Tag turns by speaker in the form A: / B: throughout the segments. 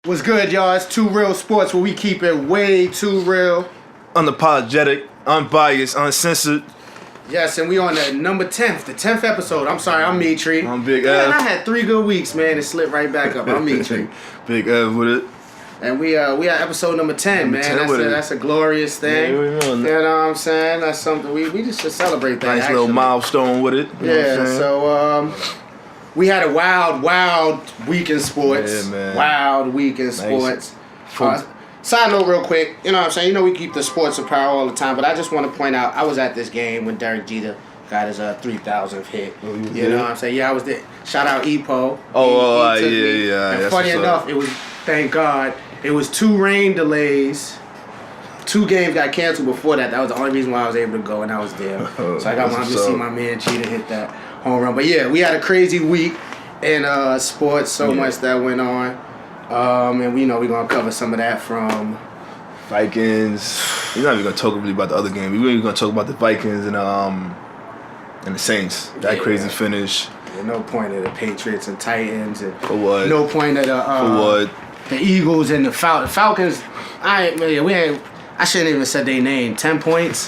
A: What's good, y'all? It's Too Real Sports, where we keep it way too real.
B: Unapologetic, unbiased, uncensored.
A: Yes, and we on the number 10th, the 10th episode. I'm sorry, I'm Mitri.
B: I'm Big
A: Man,
B: Ev.
A: I had 3 good weeks, man. It slipped right back up. I'm Mitri.
B: Big Ev with it.
A: And we are episode number 10,
B: Number
A: man.
B: 10
A: That's a glorious thing.
B: Yeah, we
A: you
B: know.
A: know what I'm saying? That's something we just should celebrate that.
B: Nice little milestone with it. You know what I'm saying?
A: So we had a wild week in sports.
B: Yeah, man.
A: Wild week in sports. Side note real quick, you know what I'm saying? You know we keep the sports apparel all the time, but I just want to point out, I was at this game when Derek Jeter got his 3,000th hit.
B: Oh, you
A: know what I'm saying? Yeah, I was there. Shout out EPO.
B: Oh,
A: He took me.
B: yeah.
A: And
B: That's
A: funny
B: what's
A: enough,
B: up.
A: it was, thank God, it was 2 rain delays. 2 games got canceled before that. That was the only reason why I was able to go, and I was there. So I got
B: That's
A: to
B: what's
A: see
B: up.
A: my man Jeter hit that home run. But yeah, we had a crazy week in sports. So much that went on. And we know we're going to cover some of that from
B: Vikings. We're not even going to talk really about the other game. We're really going to talk about the Vikings and the Saints. That crazy finish.
A: no point of the Patriots and Titans. And
B: For what?
A: no point of
B: For what?
A: the Eagles and the Falcons. I shouldn't even said their name. 10 points.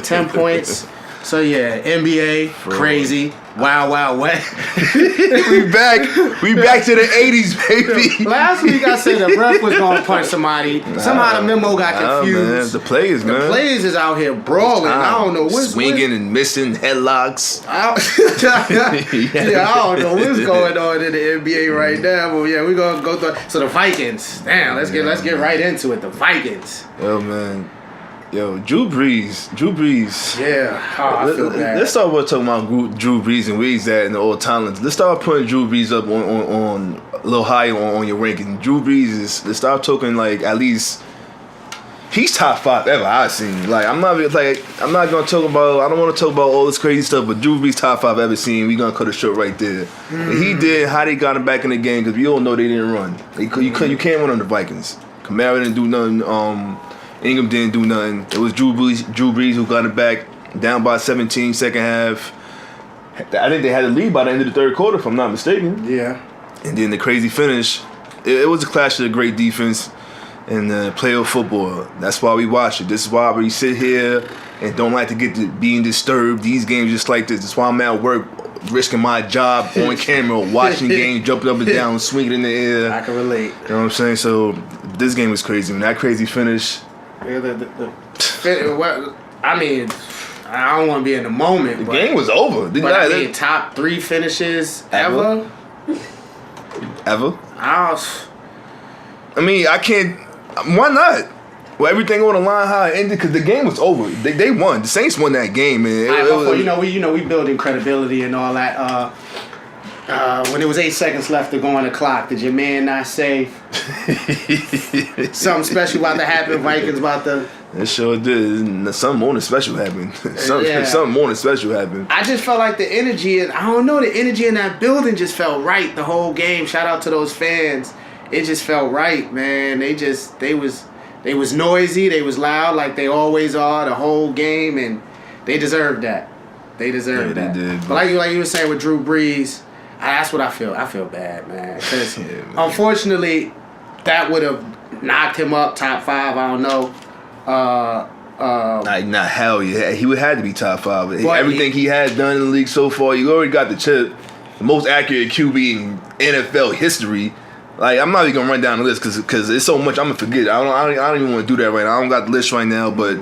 A: 10 points. So yeah, NBA, crazy. Wild West.
B: We back to the 80s, baby.
A: Last week I said the ref was going to punch somebody. Somehow the memo got confused.
B: Man. The players, man.
A: The players is out here brawling. I don't know what's
B: swinging and missing headlocks.
A: I don't know what's going on in the NBA right now, but yeah, we're gonna go through. So the Vikings, damn, let's get right into it. The Vikings,
B: Yo, man. Yo, Drew Brees.
A: yeah. I feel bad.
B: Let's start with talking about Drew Brees and where he's at in the old talents. Let's start putting Drew Brees up on a little higher on your ranking. Drew Brees is, let's start talking like at least he's top 5 ever I've seen. Like I'm not gonna talk about, I don't want to talk about all this crazy stuff, but Drew Brees top 5 ever seen. We gonna cut it short right there. And he did how they got him back in the game, because we all know they didn't run. You can't run on the Vikings. Kamara didn't do nothing. Ingram didn't do nothing. It was Drew Brees who got it back, down by 17, second half. I think they had the lead by the end of the third quarter, if I'm not mistaken.
A: Yeah.
B: And then the crazy finish. It was a clash of the great defense and playoff football. That's why we watch it. This is why we sit here and don't like to get to being disturbed. These games just like this. That's why I'm at work risking my job on camera, watching games, jumping up and down, swinging in the air.
A: I can relate.
B: You know what I'm saying? So this game was crazy. Man, that crazy finish.
A: Yeah, I mean, I don't want to be in the moment.
B: The game was over.
A: But I mean, top 3 finishes ever.
B: Ever?
A: I
B: mean, I can't. Why not? Well, everything on the line how it ended, because the game was over. They won. The Saints won that game, man.
A: We building credibility and all that. When there was 8 seconds left to go on the clock, did your man not say something special about to happen? Vikings about to.
B: It sure did. Something more than special happened. Something more than special happened.
A: I just felt like the energy, and I don't know, the energy in that building just felt right the whole game. Shout out to those fans. It just felt right, man. They was noisy, they was loud like they always are the whole game, and they deserved that. They deserved that.
B: They did.
A: But like you were saying with Drew Brees, that's what I feel. I feel bad, man. Because unfortunately, that would have knocked him up top 5. I don't know.
B: Not hell yeah. He would have to be top 5. Everything he has done in the league so far, you already got the chip. The most accurate QB in NFL history. Like, I'm not even gonna run down the list because it's so much I'm gonna forget. I don't even want to do that right now. I don't got the list right now, but.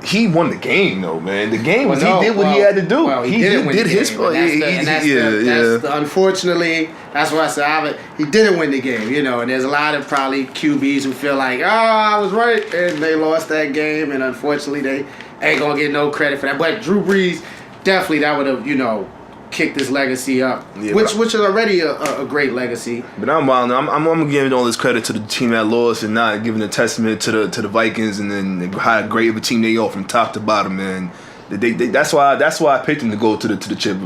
B: He won the game, though, man. The game was he did what he had to do.
A: Well,
B: he did his part.
A: Unfortunately, that's why I said he didn't win the game, And there's a lot of probably QBs who feel like, I was right, and they lost that game, and unfortunately, they ain't gonna get no credit for that. But Drew Brees, definitely that would have, kicked his legacy up, which is already a great legacy.
B: But I'm gonna give all this credit to the team that lost and not giving a testament to the Vikings and then how great of a team they are from top to bottom, man. That's why I picked them to go to the chip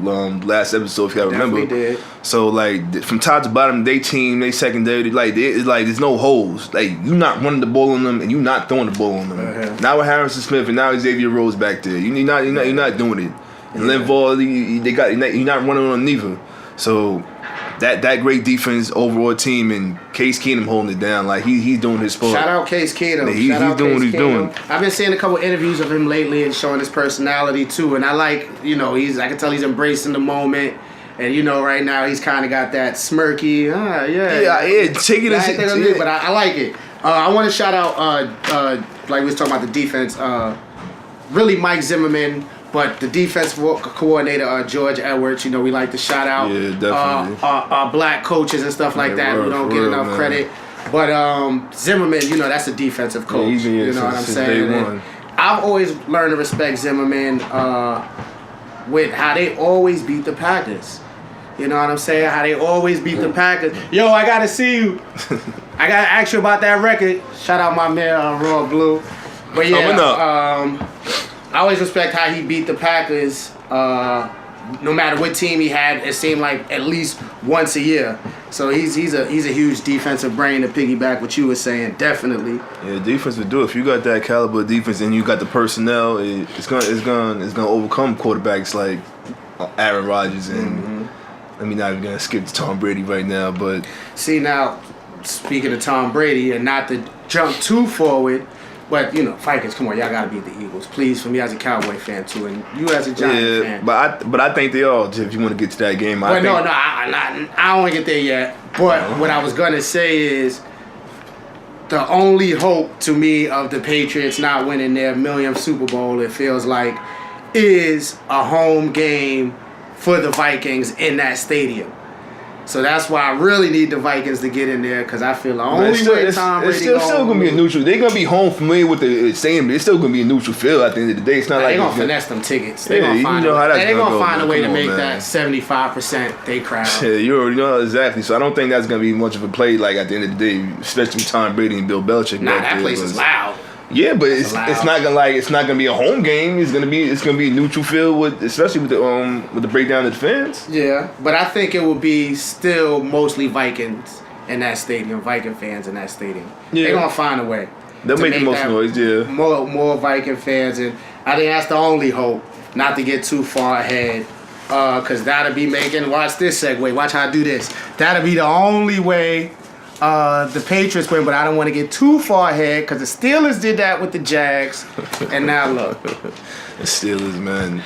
B: last episode, if y'all remember.
A: Definitely did.
B: So like from top to bottom, they team, they secondary, it's like there's no holes. Like you not running the ball on them and you not throwing the ball on them. Now with Harrison Smith and now Xavier Rhodes back there, you're not doing it. And Linval, you're not running on neither. So that great defense, overall team, and Case Keenum holding it down. Like he's doing his part.
A: Shout out Case Keenum.
B: Yeah, he's doing what he's doing.
A: I've been seeing a couple interviews of him lately and showing his personality too. And I like, I can tell he's embracing the moment. And right now he's kind of got that smirky,
B: take it as
A: but I like it. I want to shout out, like we was talking about the defense, really Mike Zimmerman, but the defense coordinator, George Edwards. We like to shout out our black coaches and stuff like that who don't get enough credit. But Zimmerman, that's a defensive coach.
B: Yeah,
A: you know what I'm saying? I've always learned to respect Zimmerman with how they always beat the Packers. You know what I'm saying? How they always beat the Packers. Yo, I got to see you. I got to ask you about that record. Shout out my man, Raw Blue. But yeah, I always respect how he beat the Packers. No matter what team he had, it seemed like at least once a year. So he's a huge defensive brain to piggyback what you were saying. Definitely.
B: Yeah, defense would do it. If you got that caliber of defense and you got the personnel, it's gonna overcome quarterbacks like Aaron Rodgers and I mean, not even gonna skip to Tom Brady right now, but
A: see now, speaking of Tom Brady, and not to jump too forward. But, Vikings, come on, y'all got to beat the Eagles. Please, for me as a Cowboy fan, too, and you as a Giant fan.
B: But I think they all, if you want to get to that game.
A: I don't want to get there yet. But what I was going to say is the only hope to me of the Patriots not winning their millionth Super Bowl, it feels like, is a home game for the Vikings in that stadium. So that's why I really need the Vikings to get in there because I feel the only way Tom Brady
B: it's still going to be a neutral. They're going to be home familiar with the stadium. It's still going to be a neutral field at the end of the day. It's not like
A: they're going to finesse them tickets.
B: They're going to find
A: a way to make that 75% they crowd.
B: Yeah, you already know exactly. So I don't think that's going to be much of a play like at the end of the day, especially with Tom Brady and Bill Belichick.
A: Nah, that place is loud.
B: Yeah, but it's not gonna be a home game. It's gonna be a neutral field especially with the breakdown of the fans.
A: Yeah, but I think it will be still mostly Vikings in that stadium, Viking fans in that stadium. Yeah. They're gonna find a way.
B: They'll make the most noise. Yeah,
A: more Viking fans, and I think that's the only hope, not to get too far ahead. Cause that'll be making. Watch this segue. Watch how I do this. That'll be the only way. The Patriots win, but I don't want to get too far ahead because the Steelers did that with the Jags, and now look,
B: the Steelers, man.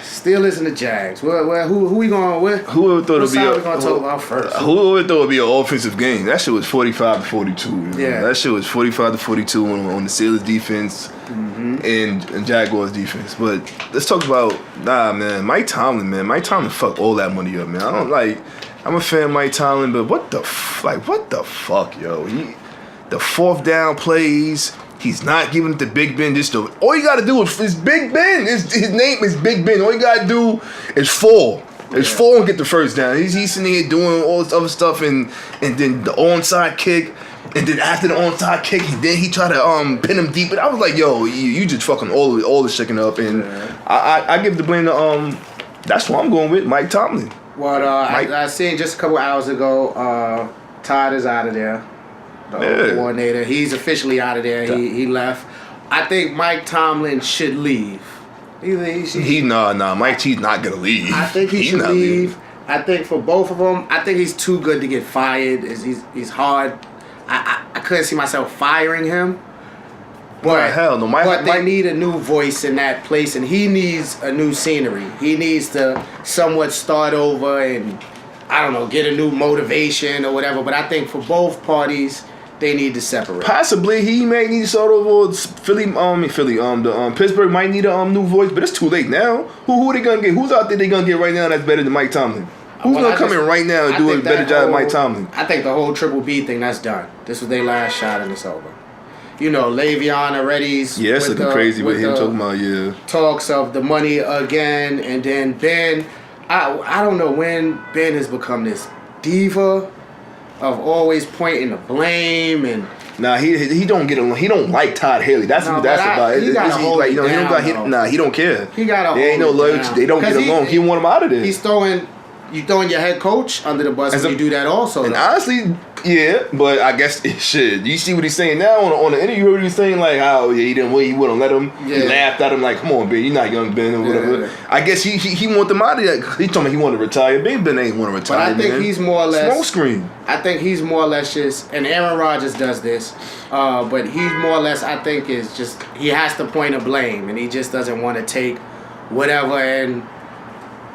A: Steelers and the Jags. Who we going with?
B: Who would thought it'd be?
A: We gonna talk about first?
B: Who would thought it'd be an offensive game? That shit was 45-42.
A: Yeah,
B: that shit was 45-42 on the Steelers defense and Jaguars defense. But let's talk about man, Mike Tomlin, man. Mike Tomlin fucked all that money up, man. I don't like. I'm a fan of Mike Tomlin, but what the fuck, yo? The fourth down plays, he's not giving it to Big Ben. All you gotta do is Big Ben. His name is Big Ben. All you gotta do is fall. It's fall and get the first down. He's sitting here doing all this other stuff and then the onside kick. And then after the onside kick, then he tried to pin him deep. But I was like, yo, you just fucking all the shaking up. And I give the blame to that's what I'm going with, Mike Tomlin.
A: Well, I seen just a couple hours ago, Todd is out of there. The coordinator. He's officially out of there. He left. I think Mike Tomlin should leave.
B: Mike T's not going to leave.
A: I think he should leave. I think for both of them, I think he's too good to get fired. He's hard. I couldn't see myself firing him. But
B: hell no,
A: they need a new voice in that place, and he needs a new scenery. He needs to somewhat start over and, I don't know, get a new motivation or whatever. But I think for both parties, they need to separate.
B: Possibly, he may need to start over. Pittsburgh might need a new voice, but it's too late now. Who are they gonna get? Who's out there they gonna get right now that's better than Mike Tomlin? Who's gonna come in right now and do a better job than Mike Tomlin?
A: I think the whole Triple B thing, that's done. This was their last shot and it's over. Le'Veon already's
B: it's looking crazy with him talking about
A: talks of the money again, and then Ben. I don't know when Ben has become this diva of always pointing the blame and.
B: Nah, he don't get along. He don't like Todd Haley. That's what that's about.
A: He
B: don't care.
A: He got
B: there ain't no loyalty. They don't get along. He want him out of there.
A: He's throwing your head coach under the bus when you do that also.
B: And honestly, Yeah, but I guess shit. You see what he's saying now on the interview? He's saying like how he didn't win, he wouldn't let him. Yeah. He laughed at him like, "Come on, Ben, you're not young Ben or whatever." Yeah. I guess he want them out of that. He told me he wanted to retire. Ben ain't want to retire.
A: But I think he's more or less
B: smoke screen.
A: I think he's more or less just, and Aaron Rodgers does this, but he's more or less, I think, is just he has the point of blame, and he just doesn't want to take whatever. And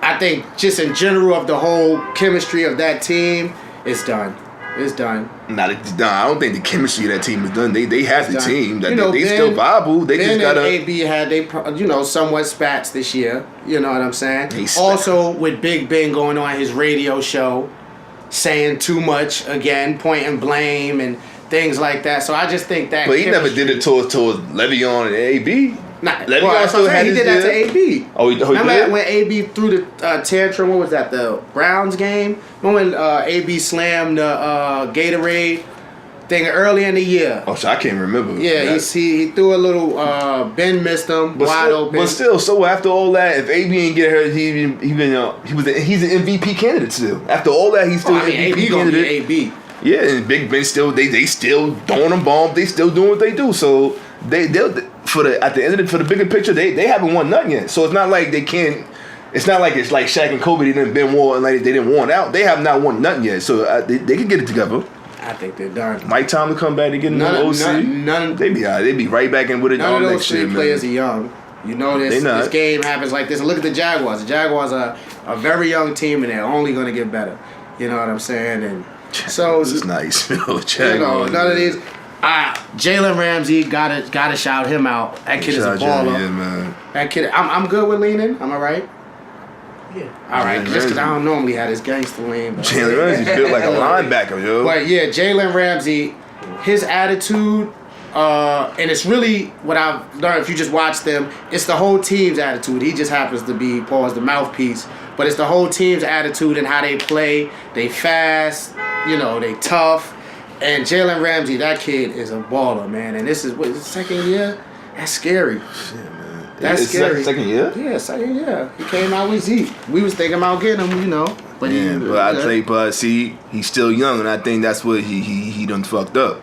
A: I think just in general of the whole chemistry of that team, it's done. It's done.
B: Nah, I don't think the chemistry of that team is done. They have the team. That they
A: Ben,
B: still viable. They
A: Ben
B: just gotta.
A: and AB had somewhat spats this year. You know what I'm saying? Also with Big Ben going on his radio show, saying too much again, pointing blame and things like that. So I just think that.
B: But he never did it towards Le'Veon and AB.
A: Nah, Le'Veon still had he did that to AB.
B: Oh, he
A: remember
B: did?
A: When AB threw the tantrum? What was that? The Browns game? Remember when AB slammed the Gatorade thing early in the year?
B: Oh, so I can't remember.
A: Yeah, he threw a little. Ben missed him wide open.
B: But still, so after all that, if AB didn't get hurt, he's an MVP candidate still. After all that, he's still an MVP
A: AB
B: candidate.
A: Gonna be AB.
B: Yeah, and Big Ben still they still throwing them bombs. They still doing what they do. So they'll for the bigger picture, they haven't won nothing yet. So it's not like they can't. It's not like it's like Shaq and Kobe. They didn't been won like they didn't won out. They have not won nothing yet. So they can get it together.
A: I think they're done.
B: Mike Tomlin to come back to get another OC.
A: None.
B: They be right back in with it.
A: None of those
B: next
A: three
B: year,
A: players are young. You know this game happens like this. And look at the Jaguars. The Jaguars are a very young team, and they're only going to get better. You know what I'm saying? And so
B: this is nice.
A: None of these. Jalen Ramsey gotta shout him out. That kid is a baller.
B: Yeah, man.
A: That kid. I'm good with leaning. Am I right? Yeah. All right. Just because I don't normally have this gangster lean.
B: Jalen Ramsey built like a linebacker, yo.
A: But yeah, Jalen Ramsey, his attitude. And it's really what I've learned. If you just watch them, it's the whole team's attitude. He just happens to be the mouthpiece, but it's the whole team's attitude and how they play. They fast, they tough. And Jalen Ramsey, that kid is a baller, man. And this is his second year. That's scary.
B: Shit, man.
A: That's scary.
B: Second year?
A: Yeah, second year. He came out with Zeke. We was thinking about getting him, But
B: but see, he's still young, and I think that's what he done fucked up.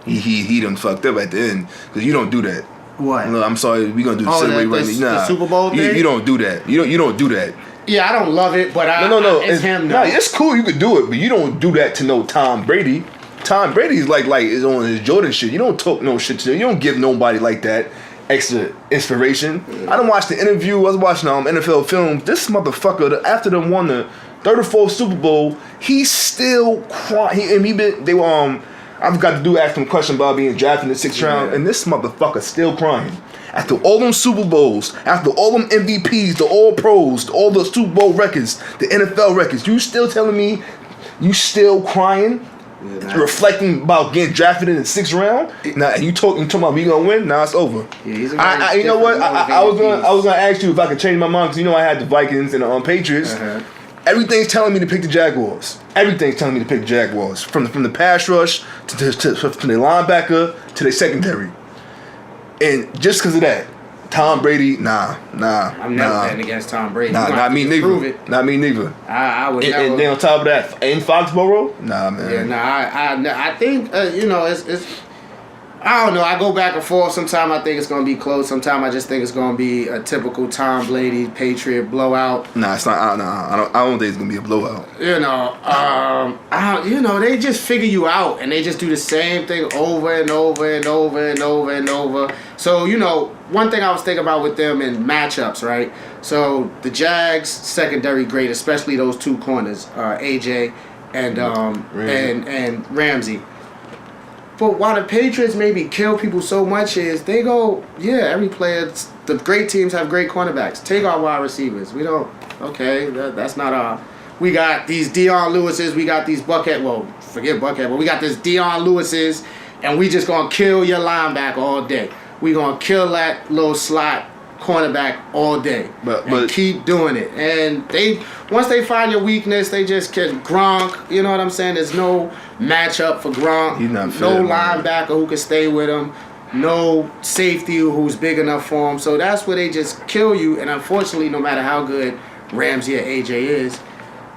B: He done fucked up at the end because you don't do that.
A: What?
B: No, I'm sorry. We gonna do the same way right now.
A: The Super Bowl thing?
B: You don't do that. You don't do that.
A: Yeah, I don't love it, but
B: no.
A: It's him.
B: No, it's cool. You could do it, but you don't do that to no Tom Brady. Tom Brady's like is on his Jordan shit. You don't talk no shit to him. You don't give nobody like that extra inspiration. Yeah. I done watched the interview. I was watching NFL films. This motherfucker after them won the third or fourth Super Bowl, he's still crying. I forgot to ask him a question about being drafted in the 6th round, and this motherfucker still crying. After all them Super Bowls, after all them MVPs, the All Pros, all the Super Bowl records, the NFL records, you still telling me you still crying? Yeah, reflecting about getting drafted in the 6th round? Now you talking about we gonna win? Now it's over.
A: Yeah,
B: you know what? I was gonna ask you if I could change my mind because I had the Vikings and the Patriots. Uh-huh. Everything's telling me to pick the Jaguars. Everything's telling me to pick the Jaguars. From the pass rush to the linebacker to the secondary. And just because of that, Tom Brady, nah.
A: I'm never betting against Tom Brady.
B: Not me neither.
A: Prove it.
B: Not me neither.
A: I would never.
B: And then on top of that, in Foxborough, nah, man.
A: Yeah, I think it's. I don't know. I go back and forth. Sometimes I think it's going to be close. Sometimes I just think it's going to be a typical Tom Brady Patriot blowout.
B: Nah, it's not. I don't think it's going to be a blowout.
A: They just figure you out and they just do the same thing over and over and over and over and over. So one thing I was thinking about with them in matchups, right? So the Jags secondary great, especially those two corners, AJ and Ramsey. But why the Patriots maybe kill people so much is they go, every player, the great teams have great cornerbacks. Take our wide receivers. We don't, that's not our, we got these Dion Lewises, we got these forget Buckhead, but we got this Dion Lewises, and we just going to kill your linebacker all day. We going to kill that little slot cornerback all day. But keep doing it. And once they find your weakness, they just can Gronk, you know what I'm saying? There's no matchup for Gronk. No linebacker who can stay with him. No safety who's big enough for him. So that's where they just kill you. And unfortunately, no matter how good Ramsey or AJ is,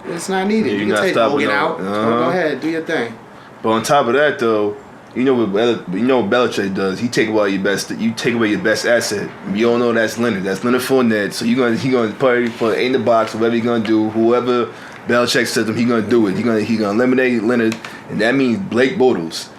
A: it's not needed. You can take Logan out. Go ahead, do your thing.
B: But on top of that, though, you know what Belichick does? He take away your best. You take away your best asset. We all know that's Leonard. That's Leonard Fournette. So he gonna probably put in the box. Whatever he gonna do, whoever Belichick says him, he gonna do it. He gonna eliminate Leonard, and that means Blake Bortles.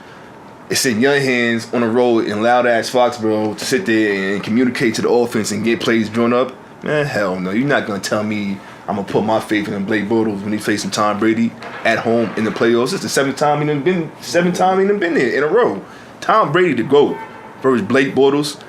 B: It's in your hands on the road in loud ass Foxborough to sit there and communicate to the offense and get plays drawn up. Man, hell no. You're not gonna tell me I'm gonna put my faith in Blake Bortles when he's facing Tom Brady at home in the playoffs. It's the seventh time he done been there in a row. Tom Brady the GOAT versus Blake Bortles.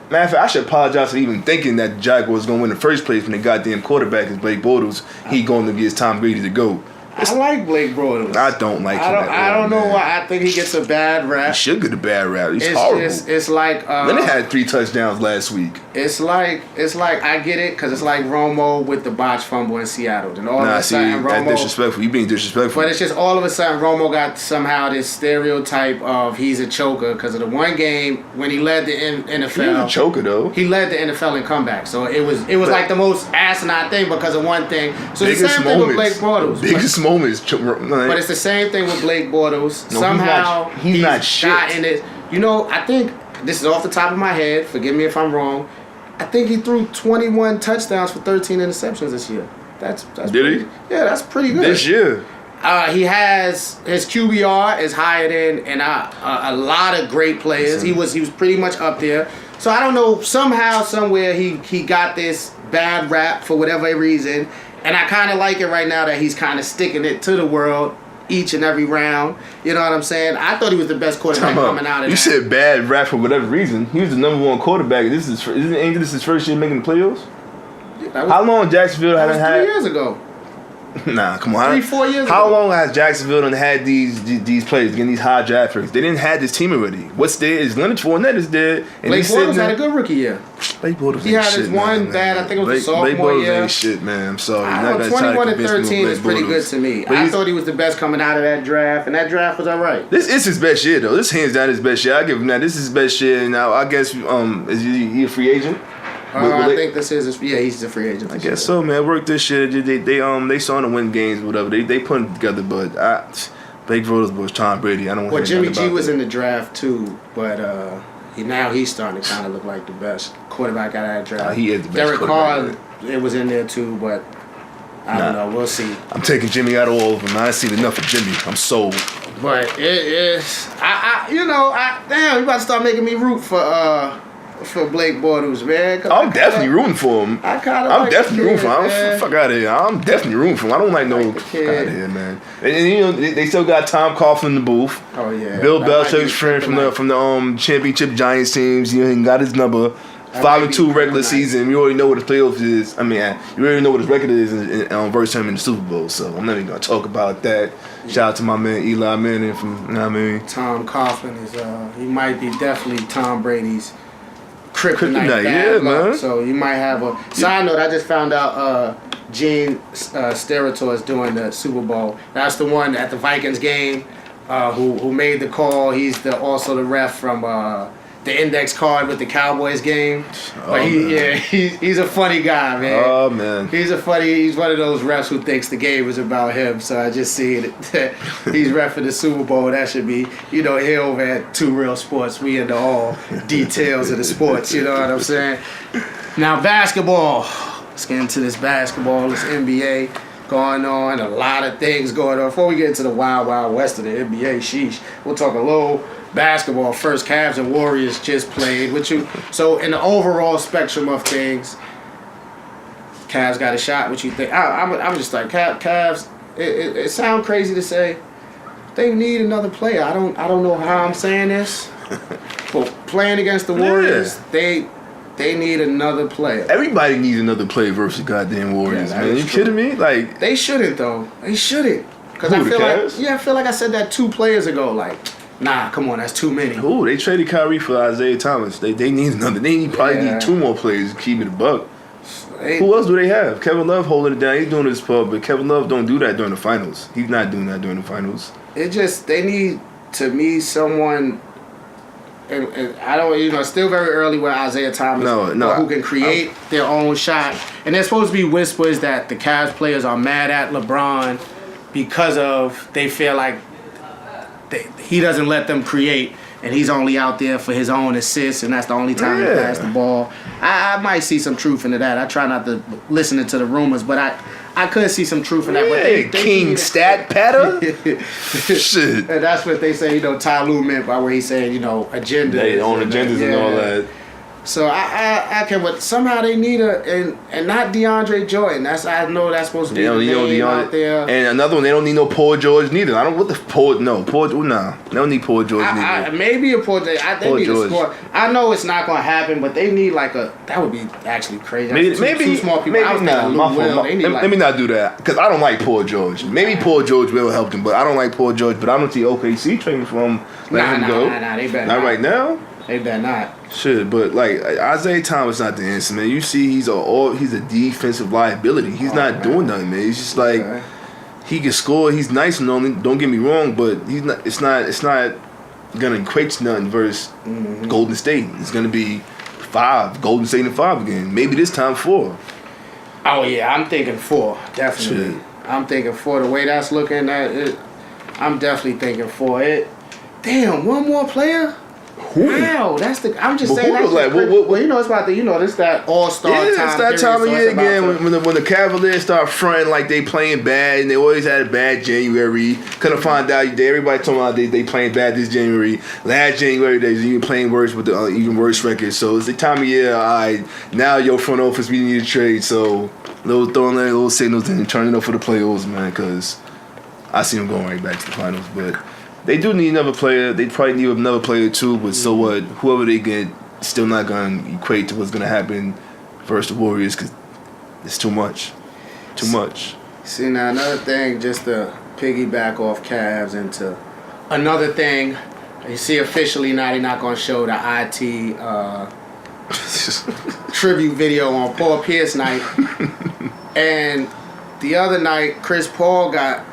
B: Matter of fact, I should apologize for even thinking that the Jaguars was gonna win in the first place when the goddamn quarterback is Blake Bortles. He going to be his Tom Brady the GOAT.
A: I like Blake Bortles.
B: I don't like him.
A: I don't know why. I think he gets a bad rap.
B: He should get a bad rap. He's horrible.
A: It's like
B: Leonard had 3 touchdowns last week.
A: It's like I get it because it's like Romo with the botch fumble in Seattle. Then all of a sudden Romo.
B: That's disrespectful. You being disrespectful.
A: But it's just all of a sudden Romo got somehow this stereotype of he's a choker because of the one game when he led the NFL.
B: He was a choker though.
A: He led the NFL in comeback. So it was like the most asinine thing because of one thing. So the same thing with Blake Bortles.
B: Biggest moments.
A: But it's the same thing with Blake Bortles. Somehow
B: he's not shit.
A: In it. You know, I think this is off the top of my head. Forgive me if I'm wrong. I think he threw 21 touchdowns for 13 interceptions this year. That's
B: Did he?
A: Yeah, that's pretty good.
B: This year.
A: He has his QBR is higher than a lot of great players. He was pretty much up there. So I don't know. Somehow, somewhere, he got this bad rap for whatever reason. And I kind of like it right now that he's kind of sticking it to the world each and every round. You know what I'm saying? I thought he was the best quarterback coming out of
B: You
A: that.
B: said bad rap for whatever reason. He was the number 1 quarterback. Ain't this his first year making the playoffs? How long Jacksonville hadn't had?
A: 3 years ago.
B: Nah, come on.
A: 3-4 years
B: How
A: ago.
B: long has Jacksonville done had these players getting these high draft picks? They didn't have this team already. What's there is Leonard Fournette is there. And
A: Blake Bortles had a good rookie year.
B: Blake Bortles
A: He had his one bad, I think it was the sophomore
B: Blake Bortles
A: year.
B: ain't shit, man. I'm sorry.
A: I don't know, 21 and 13 is pretty good to me. I thought he was the best coming out of that draft, and that draft was all right.
B: This is his best year, though. This hands down his best year. I give him that. This is his best year. Now, I guess, is he a free agent?
A: I think this is he's a free agent.
B: I guess so, man. Work this shit. They saw him win games, whatever. They put them together, but Blake Bortles was Tom Brady. I don't want to hear
A: Jimmy G was
B: that.
A: in the draft too, but he's starting to kind of look like the best quarterback out of that draft.
B: He is the best
A: Derek
B: quarterback.
A: Carr, it was in there too, but I don't know. We'll see.
B: I'm taking Jimmy out of all of them. I ain't seen enough of Jimmy. I'm sold.
A: But it is. Damn, you about to start making me root for Blake Bortles, man.
B: I'm definitely rooting for him. I'm definitely rooting for him. Fuck out of here. I'm definitely rooting for him. I don't like no fuck out of here, man. And you know they still got Tom Coughlin in the booth.
A: Oh yeah.
B: Bill Belichick's friend from the championship Giants teams. You know, he got his number. 5-2 regular season. You already know what his playoffs is. I mean, you already know what his record is versus him in the Super Bowl. So I'm not even gonna talk about that. Shout out to my man Eli Manning from. You know what I mean?
A: Tom Coughlin is he might be definitely Tom Brady's kryptonite.
B: Yeah, man.
A: So you might have a side note. I just found out Gene Steratore is doing the Super Bowl. That's the one at the Vikings game who made the call. He's also the ref from the index card with the Cowboys game. But he's a funny guy, man.
B: Oh man.
A: He's one of those refs who thinks the game is about him. So I just see that he's refing the Super Bowl. That should be, here over at Two Real Sports, we into all details of the sports, you know what I'm saying? Now basketball. Let's get into this basketball, this NBA going on, a lot of things going on. Before we get into the wild, wild west of the NBA, sheesh, we'll talk a little basketball first. Cavs and Warriors just played with you. So in the overall spectrum of things, Cavs got a shot. What you think? I'm just like Cavs. It sounds crazy to say they need another player. I don't know how I'm saying this, but playing against the Warriors, they need another player.
B: Everybody needs another player versus goddamn Warriors, man. You kidding me? Like
A: they shouldn't though. They shouldn't. Because I feel like I said that 2 players ago. Like, nah, come on, that's too many.
B: Ooh, they traded Kyrie for Isaiah Thomas. They need another. They probably need 2 more players to keep it a buck. Who else do they have? Kevin Love holding it down. He's doing his part, but Kevin Love don't do that during the finals. He's not doing that during the finals.
A: They need, to me, someone. And I don't, still very early with Isaiah Thomas, who can create their own shot. And there's supposed to be whispers that the Cavs players are mad at LeBron because they feel like he doesn't let them create, and he's only out there for his own assists, and that's the only time he pass the ball. I might see some truth into that. I try not to listen to the rumors, but I could see some truth in that. But they
B: King Stat Patter? Shit.
A: And that's what they say, Ty Lue meant by where he's saying, agenda.
B: They own agendas and all that.
A: So I can, but somehow they need and not DeAndre Jordan. I know that's supposed to be the name out there.
B: And another one, they don't need no Paul George neither. I don't what the Paul they don't need Paul George neither.
A: Maybe a Paul George. They need a score. I know it's not gonna happen, but they need that would be actually crazy.
B: Maybe two small people. Let me not do that because I don't like Paul George. Maybe Paul George will help them, but I don't like Paul George. But I don't see OKC trading from letting him go.
A: Nah, they better
B: not right now.
A: They better not.
B: Shit, but Isaiah Thomas not the answer, man. You see, he's a defensive liability. He's not doing nothing, man. He's just he can score. He's nice and all. Don't get me wrong, but he's not. It's not gonna equate to nothing versus Golden State. It's gonna be 5 Golden State and 5 again. Maybe this time 4.
A: Oh yeah, I'm thinking 4 definitely. Shit. I'm thinking 4. The way that's looking at it, I'm definitely thinking 4. Damn, one more player. Wow, I'm just saying. It's about this that all-star time.
B: Yeah, it's that time of year again when the Cavaliers start fronting like they playing bad and they always had a bad January. Couldn't find out everybody talking about they playing bad this January. Last January they was even playing worse with the even worse record. So it's the time of year. Now your front office we need to trade. So throwing little signals and turning up for the playoffs, man. Because I see them going right back to the finals, but. They do need another player. They probably need another player too. But so what? Whoever they get, still not going to equate to what's going to happen versus the Warriors because it's too much. Too much.
A: See, now another thing, just to piggyback off Cavs into another thing. You see, officially now they're not going to show the IT tribute video on Paul Pierce night. And the other night, Chris Paul got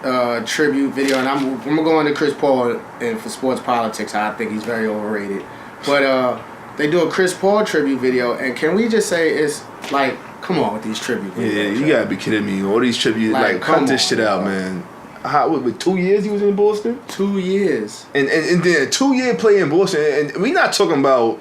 A: a tribute video, and I'm gonna go into Chris Paul and for sports politics. I think he's very overrated, but they do a Chris Paul tribute video, and can we just say it's come on with these tribute videos?
B: Yeah, you gotta be kidding me! All these tribute, cut this shit out, man. With 2 years he was in Boston?
A: 2 years,
B: and then a 2-year play in Boston, and we not talking about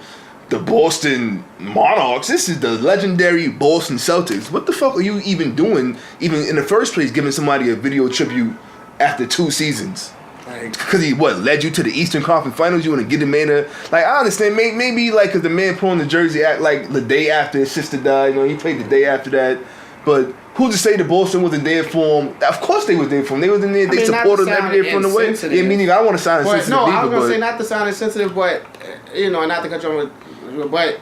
B: the Boston Monarchs. This is the legendary Boston Celtics. What the fuck are you even doing, even in the first place, giving somebody a video tribute after 2 seasons? Because he led you to the Eastern Conference Finals. You want to get the man I understand maybe because the man put on the jersey the day after his sister died. He played the day after that. But who's to say the Boston wasn't there for him? Of course they was there for him. They was in there. They supported him every day from the way. Yeah, meaning I don't want to sound insensitive.
A: No, I was gonna say not to sound insensitive, but not to cut you on. But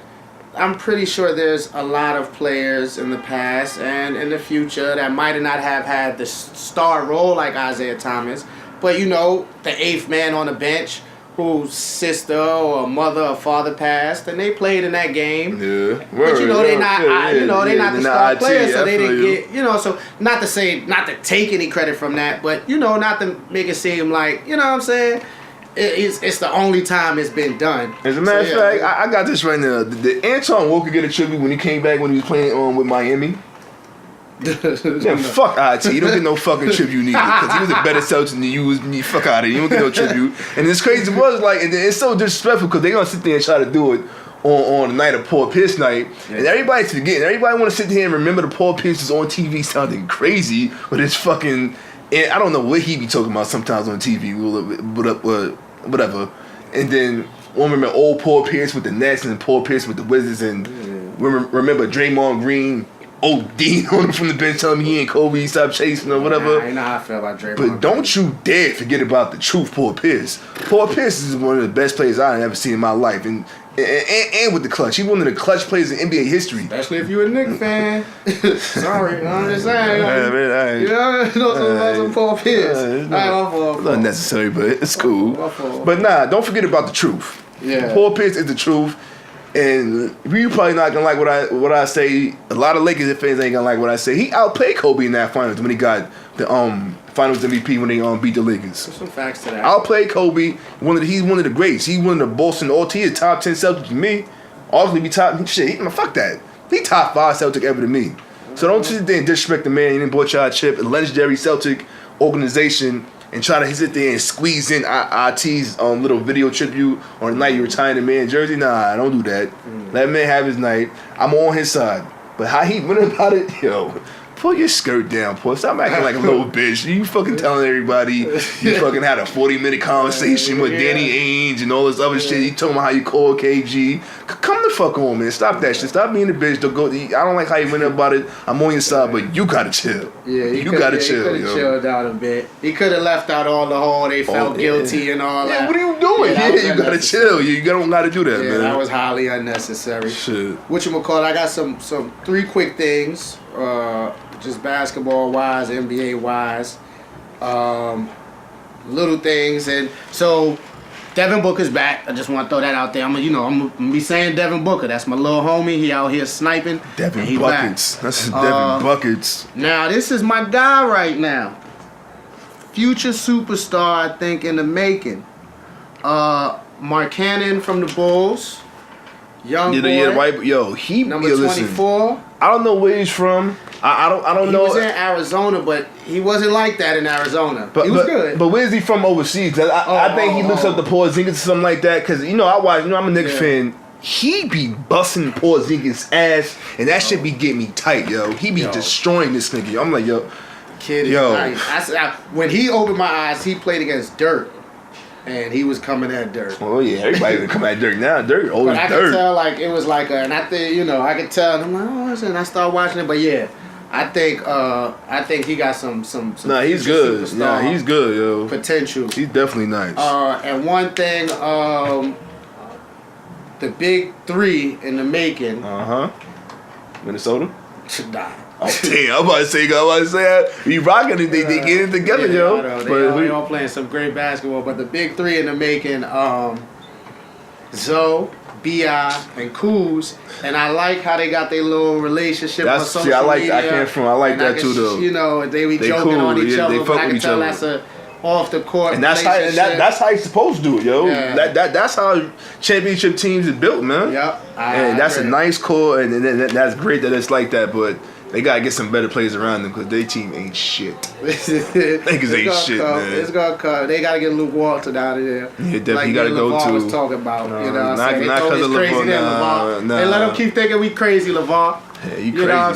A: I'm pretty sure there's a lot of players in the past and in the future that might not have had the star role like Isaiah Thomas, but the 8th man on the bench whose sister or mother or father passed, and they played in that game.
B: Yeah,
A: but they're not. They're not the star player, so they didn't get. So not to take any credit from that, but not to make it seem like what I'm saying. It's the only time it's been done.
B: As a matter of fact, I got this right now. Did Anton Walker get a tribute when he came back when he was playing with Miami? Fuck IT. You don't get no fucking tribute neither because he was a better Celtics than you was. Fuck out of here. You don't get no tribute. And it's crazy. And it's so disrespectful because they're gonna sit there and try to do it on the night of Paul Pierce night, and everybody's forgetting. Everybody want to sit there and remember the Paul Pierce is on TV sounding crazy with his fucking. And I don't know what he be talking about sometimes on TV. Whatever. And then remember old Paul Pierce with the Nets and Paul Pierce with the Wizards, and remember Draymond Green OD'ing on him from the bench telling me he ain't Kobe, stop chasing or whatever.
A: I know how I feel about Draymond.
B: But don't you dare forget about the truth, Paul Pierce. Paul Pierce is one of the best players I've ever seen in my life, and with the clutch. He's one of the clutch players in NBA history.
A: Especially if you're a Knicks fan. Sorry, I'm just saying. You know some Paul Pierce. It's
B: not unnecessary, but it's cool. But don't forget about the truth.
A: Yeah.
B: Paul Pierce is the truth. And you probably not gonna like what I say. A lot of Lakers fans ain't gonna like what I say. He outplayed Kobe in that finals when he got the Finals MVP when they beat the Lakers.
A: There's some facts to that.
B: Outplayed Kobe. He's one of the greats. He's one of the Boston He top 10 Celtics to me. Arguably be top shit. Fuck that. He top 5 Celtic ever to me. So don't sit there and disrespect the man. He didn't bought y'all a chip. A legendary Celtic organization. and try to sit there and squeeze in IT's little video tribute on the night you retiring the man jersey. Nah, don't do that. Let man have his night. I'm on his side. But how he went about it, yo, pull your skirt down, Paul. Stop acting like a little bitch. You fucking telling everybody you fucking had a 40-minute conversation with Danny Ainge and all this other shit. You talking about how you call KG. Come the fuck on, man. Stop that shit. Stop being a bitch. Don't go. I don't like how you went about it. I'm on your side, but you gotta chill.
A: Yeah,
B: you gotta chill.
A: He could have chilled out a bit. He could have left out all the whole they felt guilty and all that.
B: What are you doing? Yeah, you gotta chill. You don't gotta do that, man.
A: That was highly unnecessary.
B: Shit.
A: Whatchamacallit, I got some 3 quick things. Just basketball wise, NBA wise, little things, and so Devin Booker's back. I just want to throw that out there. I'm gonna be saying Devin Booker. That's my little homie. He out here sniping.
B: Devin Buckets. Back. That's Devin Buckets.
A: Now this is my guy right now. Future superstar, I think, in the making. Mark Cannon from the Bulls. Young boy.
B: Yeah, right. Yo, he
A: number 24.
B: I don't know where he's from. I don't know.
A: He was in Arizona, but he wasn't like that in Arizona. He was good.
B: But where's he from overseas? 'Cause I think he looks up to Porzingis or something like that. Because I watch. I'm a Knicks fan. He be busting Porzingis' ass, and that shit be getting me tight, yo. He be destroying this nigga. I'm like, yo,
A: kid is nice. When he opened my eyes, he played against Dirk. And he was coming at Dirk.
B: Oh yeah, everybody's coming at Dirk now. Dirk, old as Dirk.
A: I could tell it was like and I think I could tell. I'm like, and I started watching it, but yeah, I think he got some.
B: Nah, he's good. Nah, he's good, yo.
A: Potential.
B: He's definitely nice.
A: And one thing, the big 3 in the making.
B: Minnesota.
A: Nah.
B: Oh damn! I'm about to say, we rocking it. They get it together, yo.
A: They all playing some great basketball. But the big 3 in the making, Zoe, B.I., and Kuz, and I like how they got their little relationship on social media.
B: I like that too, though.
A: They be joking
B: cool.
A: on each other,
B: they
A: but I can tell that's a off the court
B: and that's how you're supposed to do it, yo. Yeah. That's how championship teams is built, man.
A: Yep.
B: And that's a nice core, and that's great that it's like that, but they gotta get some better players around them because their team ain't shit. Niggas ain't shit, man.
A: It's gonna come. They gotta get Luke Walton out of there.
B: Yeah, definitely gotta go
A: LeVar
B: to.
A: Was talking about,
B: no,
A: you know what I'm saying?
B: Not because of LeVar.
A: Nah. They let them keep thinking we crazy, LeVar.
B: Yeah,
A: you know what I'm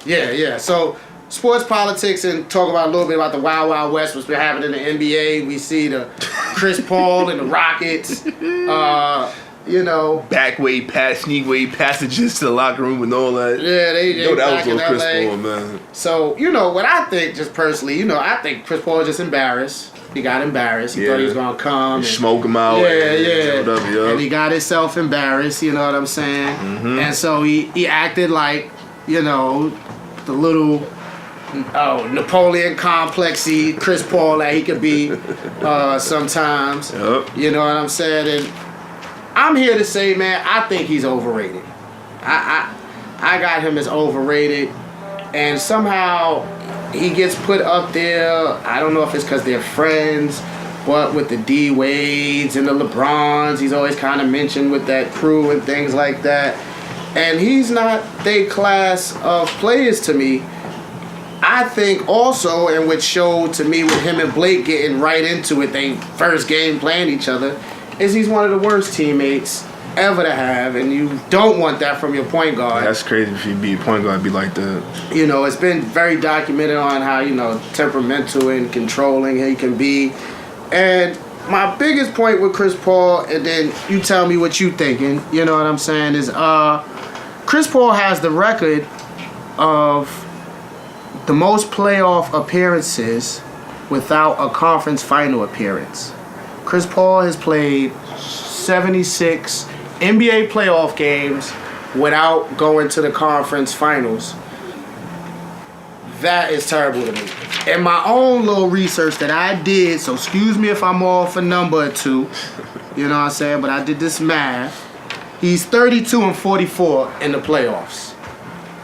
A: saying? Yeah. So sports politics and talk about a little bit about the Wild Wild West, what's been happening in the NBA. We see the Chris Paul and the Rockets.
B: Back way, sneak way passages to the locker room and all that.
A: Yeah, they
B: that was on Chris Paul, man.
A: So, what I think, just personally, I think Chris Paul is just embarrassed. He got embarrassed. He thought he was going to come.
B: Smoke him out.
A: And he got himself embarrassed, you know what I'm saying? Mm-hmm. And so he acted like, the little Napoleon complexy Chris Paul that he could be sometimes.
B: Yep.
A: You know what I'm saying? And I'm here to say, man, I think he's overrated. I got him as overrated, and somehow he gets put up there. I don't know if it's because they're friends, but with the D Wades and the LeBrons, he's always kind of mentioned with that crew and things like that. And he's not their class of players to me. I think also, and what showed to me with him and Blake getting right into it, they first game playing each other, is he's one of the worst teammates ever to have, and you don't want that from your point guard.
B: That's crazy if you be a point guard, be like that.
A: It's been very documented on how, temperamental and controlling he can be. And my biggest point with Chris Paul, and then you tell me what you thinking, you know what I'm saying, is Chris Paul has the record of the most playoff appearances without a conference final appearance. Chris Paul has played 76 NBA playoff games without going to the conference finals. That is terrible to me. In my own little research that I did, so excuse me if I'm off a number or two, you know what I'm saying, but I did this math. He's 32-44 in the playoffs.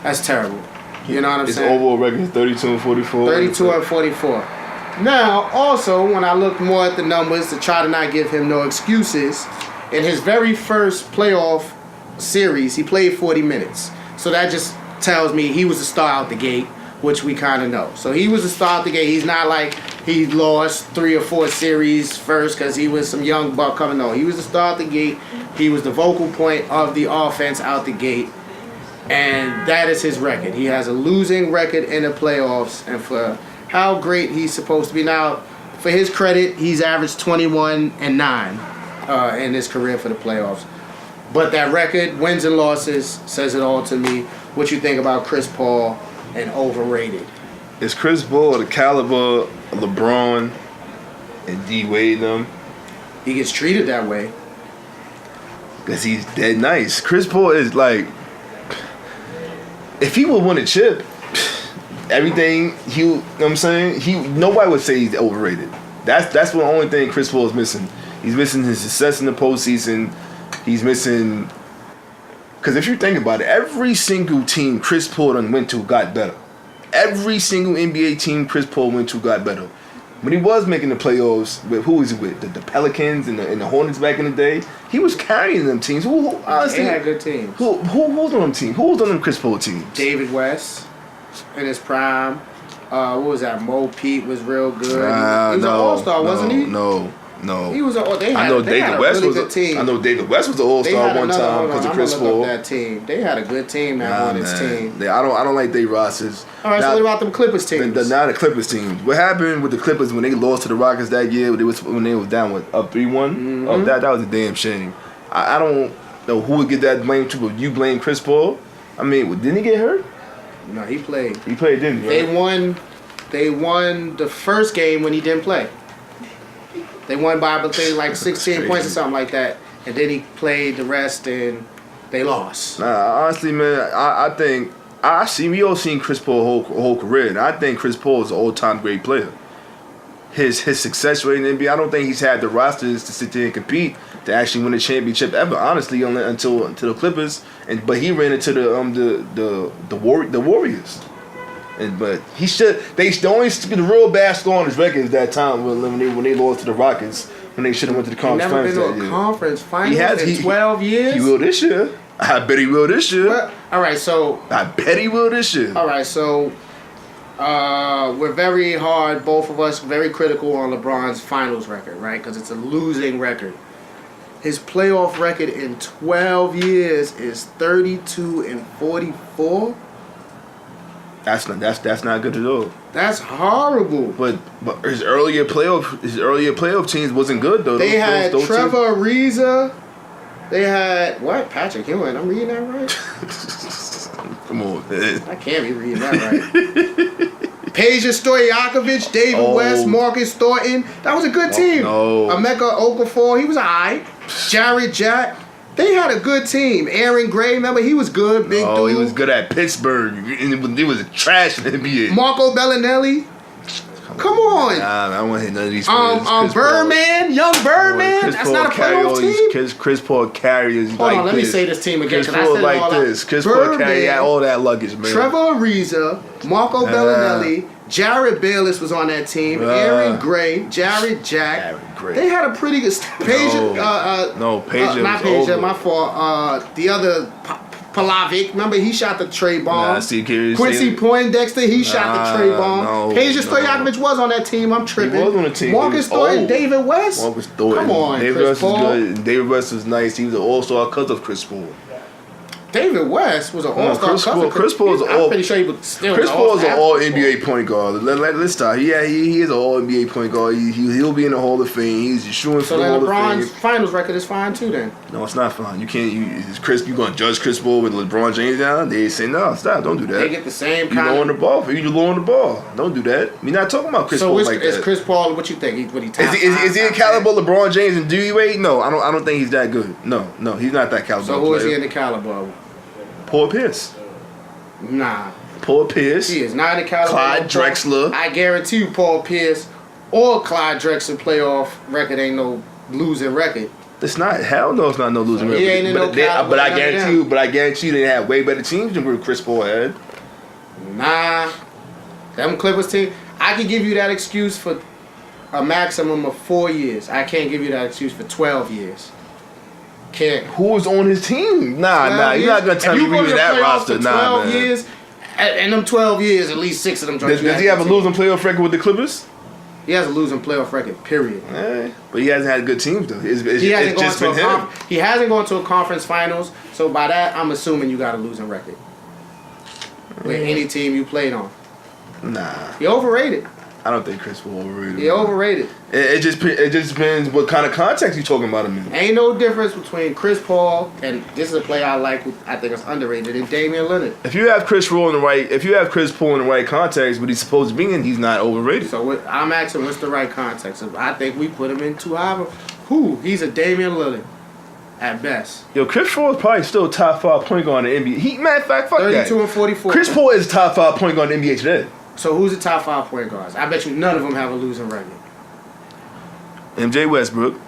A: That's terrible. You know what I'm saying?
B: His overall record is 32-44.
A: 32-44. Now, also, when I look more at the numbers to try to not give him no excuses, in his very first playoff series, he played 40 minutes. So that just tells me he was a star out the gate. which we kind of know. So he was the star of the game. He's not like he lost 3 or 4 series first because he was some young buck coming. No, he was the star of the gate. He was the vocal point of the offense out the gate. And that is his record. He has a losing record in the playoffs. And for how great he's supposed to be. Now, for his credit, he's averaged 21-9 in his career for the playoffs. But that record, wins and losses, says it all to me. What you think about Chris Paul and overrated?
B: Is Chris Paul the caliber of LeBron and D Wade them?
A: He gets treated that way.
B: Because he's dead nice. Chris Paul is like, if he would win a chip, everything you know what I'm saying, nobody would say he's overrated. That's the only thing Chris Paul is missing. He's missing his success in the postseason. He's missing, because if you think about it, every single team Chris Paul done went to got better. Every single NBA team Chris Paul went to got better. When he was making the playoffs, with who was he with? The Pelicans and the Hornets back in the day. He was carrying them teams. Who honestly,
A: they had good teams.
B: Who was on them teams? Who was on them Chris Paul teams?
A: David West in his prime. What was that? Mo Pete was real good. He was an all-star, wasn't he?
B: No.
A: He was. They had
B: I know
A: a
B: David West
A: really
B: was.
A: good team.
B: I know David West was an all-star one time because of Chris Paul.
A: That team. They had a good team. That Hornets team.
B: I don't like their rosters.
A: All right. So what about them Clippers teams?
B: Now the Clippers teams. What happened with the Clippers when they lost to the Rockets that year? When they was down with up 3-1. Oh, that was a damn shame. I don't know who would get that blame to, but you blame Chris Paul. I mean, didn't he get hurt?
A: No, he played.
B: He played, didn't he?
A: They won the first game when he didn't play. They won by I think like 16 points or something like that, and then he played the rest and they lost.
B: Nah, honestly, man, I think we all seen Chris Paul whole career, and I think Chris Paul is an all-time great player. His success rate in the NBA, I don't think he's had the rosters to sit there and compete to actually win a championship ever. Honestly, until the Clippers, but he ran into the Warriors. But he should. The real bad score on his record is that time when they lost to the Rockets when they should have went to the conference finals.
A: Never been to a conference finals in 12 years.
B: He will this year. I bet he will this year.
A: Well, all right, so
B: I bet he will this year.
A: All right, so we're very hard, both of us, very critical on LeBron's finals record, right? Because it's a losing record. His playoff record in 12 years is 32-44.
B: That's not good at all.
A: That's horrible.
B: But his earlier playoff teams wasn't good though.
A: They had Trevor Ariza. They had what? Patrick Ewing. I'm reading that right?
B: Come on, man.
A: I can't be reading that right. Peja Stojakovic, David West, Marcus Thornton. That was a good team.
B: No.
A: Emeka Okafor. He was alright. Jarrett Jack. They had a good team. Aaron Gray, remember, he was good, big dude.
B: He was good at Pittsburgh. He was trash in the NBA.
A: Marco Bellinelli. Come on.
B: Nah, I don't want to hit none of these players.
A: Birdman, young Birdman. That's not a playoff team.
B: Chris Paul carries
A: Hold on, let me say this team again.
B: Chris Paul like this. Chris Paul carry all that luggage, man.
A: Trevor Ariza, Marco Bellinelli, Jared Bayless was on that team. Aaron Gray, Jared Jack. They had a pretty good. Peja.
B: Not
A: Peja. My fault. The other Palavic. Remember, he shot the tray bomb. Quincy Poindexter. He shot the tray bomb. Peja Stojakovic was on that team. I'm tripping.
B: He was on the team.
A: Marcus Thornton, David West.
B: Marcus Thornton.
A: Come on,
B: David
A: Chris
B: West
A: Paul.
B: was good. David West was nice. He was an all-star because of Chris Paul.
A: David West was an all-star.
B: Chris Paul is
A: I'm pretty sure he was still.
B: Chris Paul is an all NBA point guard. Let's start. Yeah, he is an all NBA point guard. He'll be in the Hall of Fame. He's shooting for the Hall of Fame.
A: So LeBron's finals record is fine too. Then
B: no, it's not fine. You can't. You gonna judge Chris Paul with LeBron James down? They say no. Stop. Don't do that.
A: They get the same.
B: You low on the ball. You low on the ball. Don't do that. We're not talking about Chris Paul like that.
A: So is Chris Paul? What you think?
B: Is he in caliber LeBron James and D Wade? No, I don't think he's that good. No, he's not that caliber.
A: So who is he in the caliber?
B: Paul Pierce.
A: Nah.
B: Paul Pierce.
A: He is not in the caliber.
B: Clyde Drexler.
A: I guarantee you Paul Pierce or Clyde Drexler playoff record ain't no losing record.
B: It's not. Hell no, it's not no losing record.
A: He ain't in no caliber.
B: But I guarantee you they had way better teams than Chris Paul had.
A: Nah. Them Clippers team, I can give you that excuse for a maximum of 4 years. I can't give you that excuse for 12 years. Can't.
B: Who was on his team? Nah. You're not gonna tell me we were that roster. Nah, 12
A: years, In them 12 years, at least 6 of them joints.
B: Does he have a losing playoff record with the Clippers?
A: He has a losing playoff record, period.
B: But he hasn't had good teams though.
A: He hasn't gone to a conference finals, so by that I'm assuming you got a losing record with any team you played on.
B: Nah,
A: He overrated.
B: I don't think Chris Paul overrated.
A: He overrated.
B: It just depends what kind of context you talking about him in.
A: Ain't no difference between Chris Paul and this is a player I like. Who I think is underrated. And Damian Lillard.
B: If you have Chris Paul in the right context, but he's supposed to be in, he's not overrated.
A: So I'm asking, what's the right context? I think we put him in too high. He's a Damian Lillard at best.
B: Yo, Chris Paul is probably still top 5 point guard in the NBA. Matter of fact, fuck
A: 32
B: that.
A: and 44.
B: Chris Paul is top 5 point guard in the NBA today.
A: So who's the top 5 point guards? I bet you none of them have a losing record.
B: MJ Westbrook,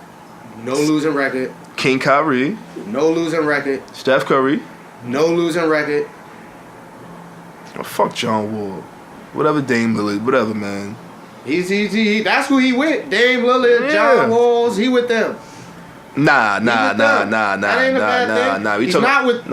A: No losing record.
B: King Kyrie,
A: No losing record.
B: Steph Curry.
A: No losing record.
B: Oh, fuck John Wall. Whatever Dame Lillard, whatever, man.
A: That's who he with. Dame Lillard, John Walls, he with them.
B: Nah.
A: That ain't a bad thing. He's not with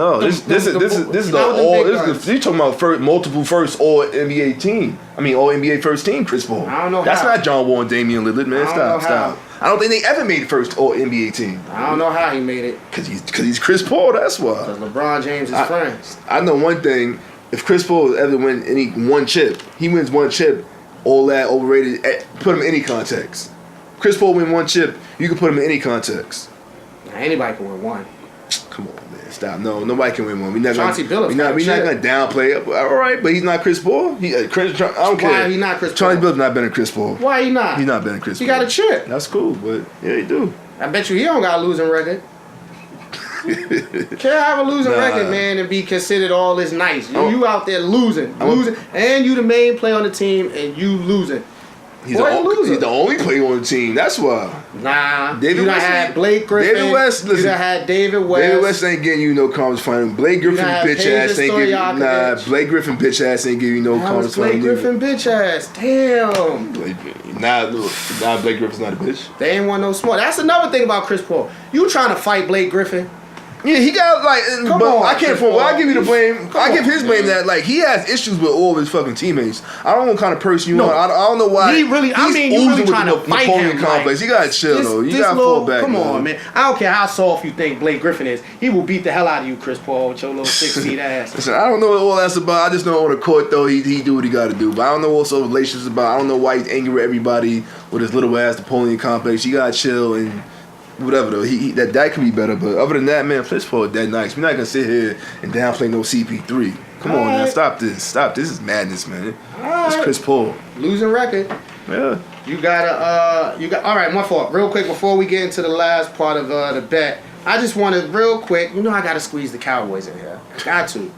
B: This is you talking about multiple first All NBA team. I mean All NBA first team. Chris Paul.
A: I don't know.
B: That's
A: how.
B: not John Wall and Damian Lillard, man. Stop.
A: How.
B: I don't think they ever made the first All NBA team.
A: I don't know how he made it.
B: Cause he's Chris Paul. That's why.
A: Because LeBron James is friends.
B: I know one thing. If Chris Paul ever win any one chip, he wins one chip. All that overrated. Put him in any context. Chris Paul win one chip. You can put him in any context.
A: Anybody can win one.
B: Come on, man. Stop. No, nobody can win one. We're not
A: Chauncey Billups.
B: We're not going to downplay it. All right, but he's not Chris Paul. I don't care.
A: Why he not Chris Paul?
B: Chauncey Billups not better than Chris Paul.
A: Why he not?
B: He's not better than Chris Paul.
A: He got a chip.
B: That's cool, but yeah, he do.
A: I bet you he don't got a losing record. Can't have a losing record, man, and be considered all this nice. You out there losing, and you the main player on the team, and you losing.
B: He's the only player on the team. That's why.
A: Nah.
B: David
A: you done
B: West
A: had Blake Griffin.
B: David West, listen.
A: You done had David West.
B: David West ain't getting you no conference final. Blake Griffin bitch ass ain't giving you. Nah, Blake Griffin bitch ass ain't giving you no conference final.
A: Blake Griffin bitch ass. Damn.
B: Nah, Blake Griffin's not a bitch.
A: They ain't want no smoke. That's another thing about Chris Paul. You trying to fight Blake Griffin?
B: Yeah, he got
A: Come on,
B: I can't. I give you the blame. I give his blame
A: man.
B: that he has issues with all of his fucking teammates. I don't know what kind of person you are. I don't know why.
A: You really trying to fight him.
B: Complex. You gotta chill though. You gotta fall back.
A: Come on, man. I don't care how soft you think Blake Griffin is. He will beat the hell out of you, Chris Paul, with your little 6 feet ass.
B: Listen, I don't know what all that's about. I just know on the court though, he do what he got to do. But I don't know what sort of relations about. I don't know why he's angry with everybody with his little ass Napoleon complex. You gotta chill and. Whatever though, that could be better. But other than that, man, Chris Paul that nice. We're not gonna sit here and downplay no CP3. Come on, man, stop this. This is madness, man. It's Chris Paul.
A: Losing record.
B: Yeah.
A: You got. All right, my fault. Real quick before we get into the last part of the bet, I just wanted real quick. I gotta squeeze the Cowboys in here. Got to.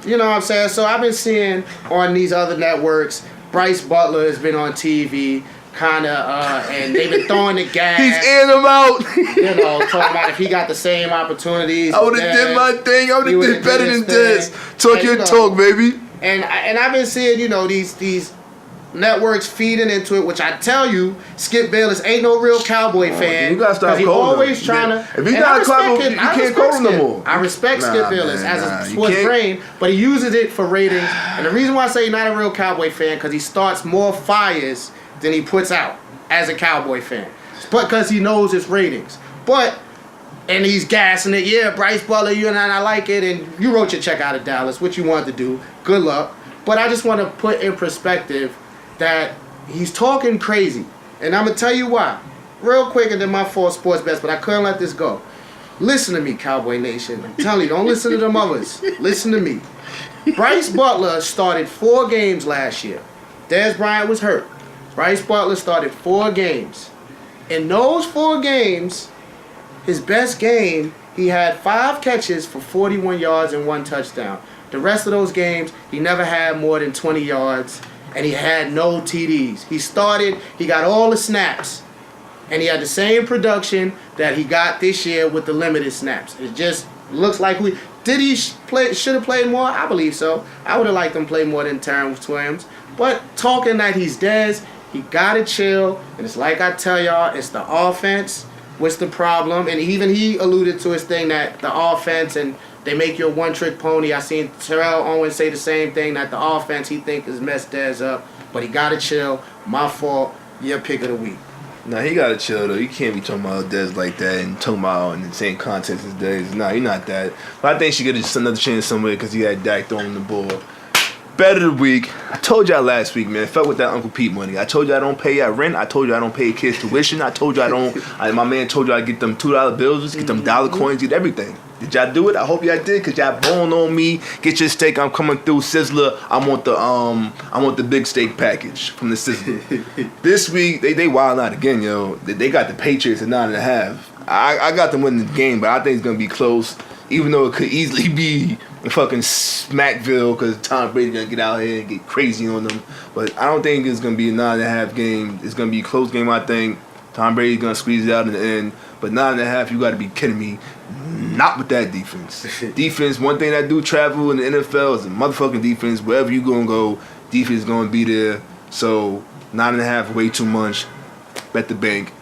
A: You know what I'm saying? So I've been seeing on these other networks, Bryce Butler has been on TV. And they've been throwing the gas.
B: He's in them out.
A: Talking about if he got the same opportunities.
B: I would have did my thing. I would have did better than this. Talk your talk, baby.
A: And I've been seeing, these networks feeding into it, which I tell you, Skip Bayless ain't no real Cowboy fan.
B: You gotta stop
A: he
B: calling
A: always
B: him.
A: trying to.
B: If he's not a Cowboy, you can't call him no more.
A: I respect Skip Bayless as a sports brain, but he uses it for ratings. And the reason why I say he's not a real Cowboy fan, because he starts more fires than he puts out as a Cowboy fan. But because he knows his ratings. And he's gassing it. Yeah, Bryce Butler, you and I like it. And you wrote your check out of Dallas, what you wanted to do. Good luck. But I just want to put in perspective that he's talking crazy. And I'm going to tell you why. Real quick, and then my 4 sports bets, but I couldn't let this go. Listen to me, Cowboy Nation. I'm telling you, don't listen to them others. Listen to me. Bryce Butler started 4 games last year. Dez Bryant was hurt. Bryce Butler started 4 games. In those 4 games, his best game, he had 5 catches for 41 yards and 1 touchdown. The rest of those games, he never had more than 20 yards, and he had no TDs. He got all the snaps, and he had the same production that he got this year with the limited snaps. It just looks like should have played more? I believe so. I would have liked him to play more than Terrence Williams. But talking that he's Dez, he gotta chill, and it's like I tell y'all, it's the offense. What's the problem? And even he alluded to his thing that the offense and they make you a one-trick pony. I seen Terrell Owens say the same thing, that the offense he think has messed Dez up, but he got to chill. My fault. Your pick of the week.
B: Nah, he gotta chill though. You can't be talking about Dez like that and talking about in the same context as Dez. Nah, he's not that. But I think she get just another chance somewhere because he had Dak throwing the ball. Better of the week. I told y'all last week, man. Fuck with that Uncle Pete money. I told you I don't pay y'all rent. I told you I don't pay kids tuition. I told you I don't. My man told you I get them $2 bills, get them dollar coins, get everything. Did y'all do it? I hope y'all did, cause y'all bone on me. Get your steak. I'm coming through Sizzler. I want the big steak package from the Sizzler. This week they wild out again, yo. They got the Patriots at 9.5. I got them winning the game, but I think it's gonna be close. Even though it could easily be in fucking Smackville, because Tom Brady gonna get out here and get crazy on them. But I don't think it's gonna be a 9.5 game. It's gonna be a close game. I think Tom Brady's gonna squeeze it out in the end. But 9.5, you gotta be kidding me. Not with that defense. Defense, one thing that do travel in the NFL is the motherfucking defense. Wherever you gonna go, defense is gonna be there. So 9.5, way too much. Bet the bank.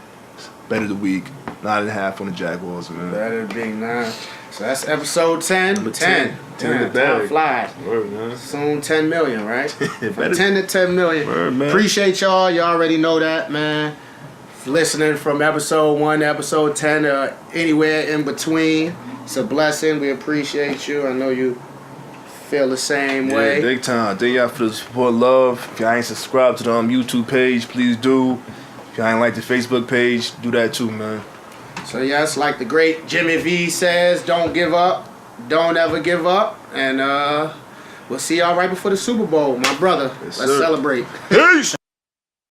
B: Bet of the week. 9.5 on the Jaguars, man.
A: Better being 9. So that's episode 10.
B: Number
A: 10.
B: 10 in the bag.
A: Time flies.
B: Word, man.
A: Soon 10 million, right? From
B: Better-
A: 10 to 10 million.
B: Word, man.
A: Appreciate y'all. You already know that, man. Listening from episode 1 to episode 10 or anywhere in between. It's a blessing. We appreciate you. I know you feel the same way.
B: Big time. Thank y'all for the support, love. If y'all ain't subscribed to the YouTube page, please do. If y'all ain't like the Facebook page, do that too, man.
A: So yes, like the great Jimmy V says, don't give up. Don't ever give up. And we'll see y'all right before the Super Bowl, my brother.
B: Yes,
A: Let's
B: sir.
A: celebrate.
B: Peace!